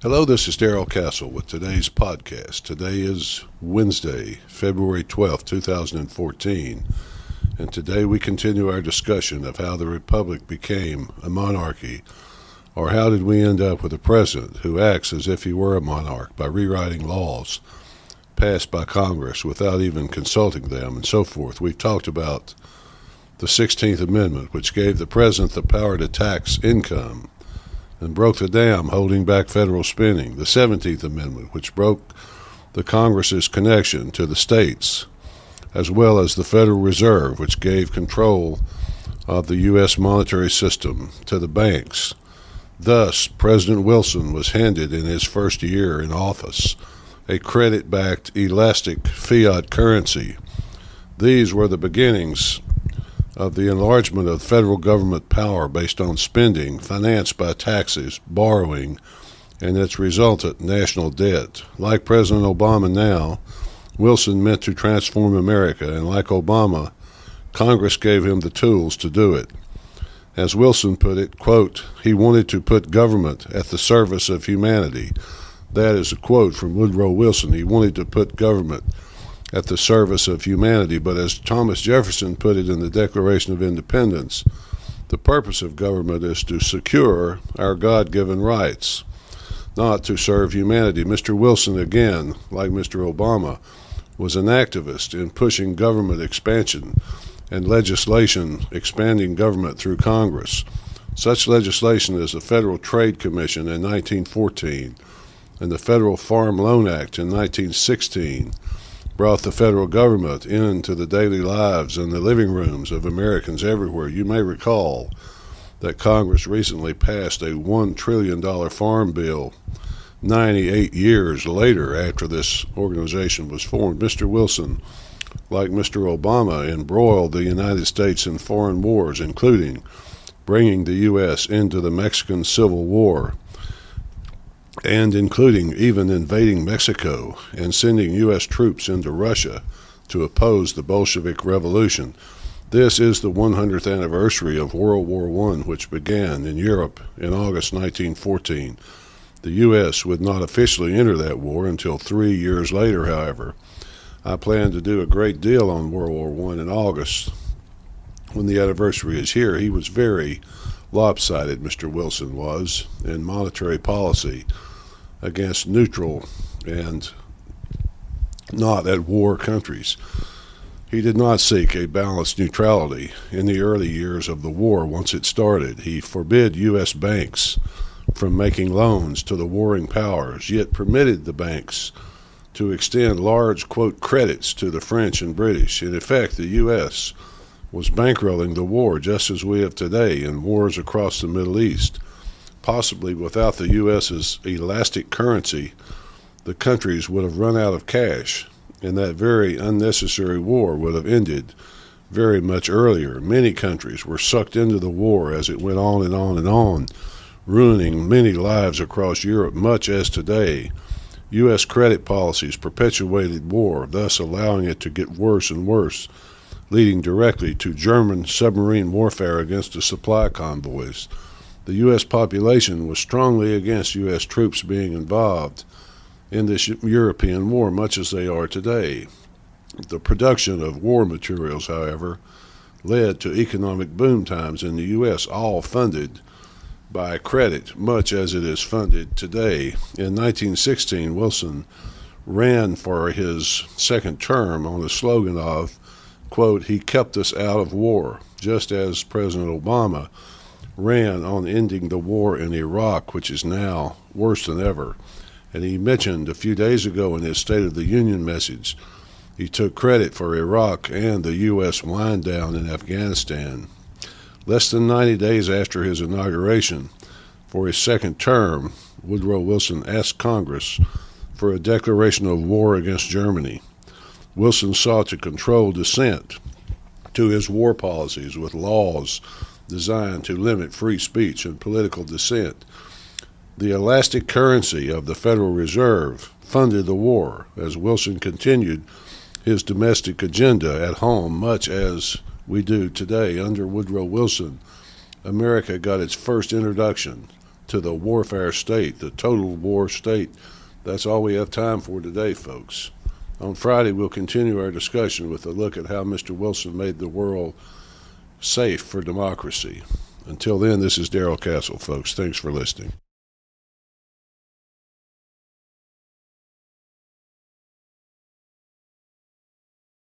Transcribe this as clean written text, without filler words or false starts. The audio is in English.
Hello, this is Darrell Castle with today's podcast. Today is Wednesday, February 12th, 2014, and today we continue our discussion of how the Republic became a monarchy, or how did we end up with a president who acts as if he were a monarch by rewriting laws passed by Congress without even consulting them, and so forth. We've talked about the 16th Amendment, which gave the president the power to tax income and broke the dam holding back federal spending. The 17th Amendment, which broke the Congress's connection to the states, as well as the Federal Reserve, which gave control of the U.S. monetary system to the banks. Thus, President Wilson was handed in his first year in office a credit-backed elastic fiat currency. These were the beginnings of the enlargement of federal government power based on spending, financed by taxes, borrowing, and its resultant national debt. Like President Obama now, Wilson meant to transform America, and like Obama, Congress gave him the tools to do it. As Wilson put it, quote, he wanted to put government at the service of humanity. That is a quote from Woodrow Wilson. He wanted to put government at the service of humanity. But as Thomas Jefferson put it in the Declaration of Independence, the purpose of government is to secure our God-given rights, not to serve humanity. Mr. Wilson, again, like Mr. Obama, was an activist in pushing government expansion and legislation expanding government through Congress. Such legislation as the Federal Trade Commission in 1914 and the Federal Farm Loan Act in 1916 brought the federal government into the daily lives and the living rooms of Americans everywhere. You may recall that Congress recently passed a $1 trillion farm bill 98 years later after this organization was formed. Mr. Wilson, like Mr. Obama, embroiled the United States in foreign wars, including bringing the U.S. into the Mexican Civil War, and including even invading Mexico and sending U.S. troops into Russia to oppose the Bolshevik Revolution. This is the 100th anniversary of World War I, which began in Europe in August 1914. The U.S. would not officially enter that war until 3 years later, however. I plan to do a great deal on World War I in August when the anniversary is here. He was very lopsided, Mr. Wilson was, in monetary policy against neutral and not at war countries. He did not seek a balanced neutrality in the early years of the war once it started. He forbid U.S. banks from making loans to the warring powers, yet permitted the banks to extend large, quote, credits to the French and British. In effect, the U.S. was bankrolling the war just as we have today in wars across the Middle East. Possibly without the U.S.'s elastic currency, the countries would have run out of cash, and that very unnecessary war would have ended very much earlier. Many countries were sucked into the war as it went on and on and on, ruining many lives across Europe, much as today. U.S. credit policies perpetuated war, thus allowing it to get worse and worse, leading directly to German submarine warfare against the supply convoys. The U.S. population was strongly against U.S. troops being involved in this European war, much as they are today. The production of war materials, however, led to economic boom times in the U.S., all funded by credit, much as it is funded today. In 1916, Wilson ran for his second term on the slogan of, quote, he kept us out of war, just as President Obama ran on ending the war in Iraq, which is now worse than ever. And he mentioned a few days ago in his State of the Union message, he took credit for Iraq and the U.S. wind down in Afghanistan. Less than 90 days after his inauguration for his second term, Woodrow Wilson asked Congress for a declaration of war against Germany. Wilson sought to control dissent to his war policies with laws designed to limit free speech and political dissent. The elastic currency of the Federal Reserve funded the war as Wilson continued his domestic agenda at home, much as we do today. Under Woodrow Wilson, America got its first introduction to the warfare state, the total war state. That's all we have time for today, folks. On Friday, we'll continue our discussion with a look at how Mr. Wilson made the world safe for democracy. Until then, this is Darrell Castle, folks. Thanks for listening.